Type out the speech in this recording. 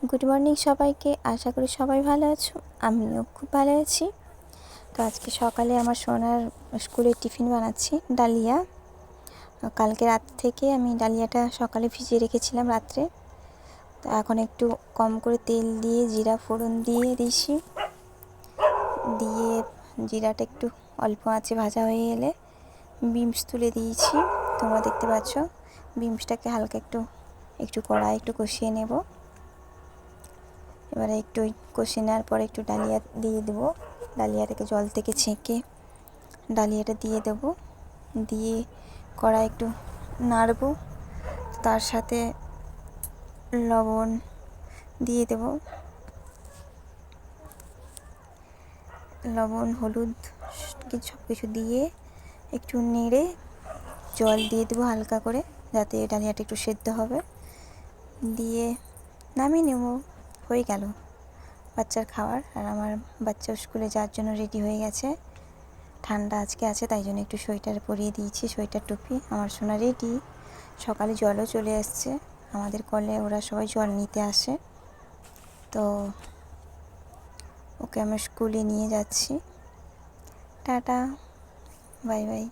Good morning সবাইকে। আশা করি সবাই ভালো আছো, আমিও খুব ভালো আছি। তো আজকে সকালে আমার সোনার স্কুলের টিফিন বানাচ্ছি ডালিয়া। কালকে রাত থেকে আমি ডালিয়াটা সকালে ভিজিয়ে রেখেছিলাম রাত্রে। তো এখন একটু কম করে তেল দিয়ে জিরা ফোড়ন দিয়ে দিয়েছি, দিয়ে জিরাটা একটু অল্প আঁচে ভাজা হয়ে এলে বিনস তুলে দিয়েছি। তোমরা দেখতে পাচ্ছ বিনসটাকে হালকা একটু কড়াই একটু কষিয়ে নেব। এবারে একটু কষিয়ে নেওয়ার পরে একটু ডালিয়া দিয়ে দেবো। ডালিয়াটাকে জল থেকে ছেঁকে ডালিয়াটা দিয়ে দেবো, দিয়ে কড়াই একটু নাড়বো। তার সাথে লবণ দিয়ে দেবো, লবণ হলুদ সব কিছু দিয়ে একটু নেড়ে জল দিয়ে দেবো হালকা করে, যাতে ডালিয়াটা একটু সেদ্ধ হবে। দিয়ে নামিয়ে নেব, হয়ে গেল বাচ্চার খাবার। আর আমার বাচ্চা স্কুলে যাওয়ার জন্য রেডি হয়ে গেছে। ঠান্ডা আজকে আছে, তাই জন্য একটু সোয়েটার পরিয়ে দিয়েছি, সোয়েটার টুপি। আমার সোনা রেডি। সকালে জলও চলে এসছে আমাদের কলে, ওরা সবাই জল নিতে আসে। তো ওকে আমি স্কুলে নিয়ে যাচ্ছি। Tata, bye bye.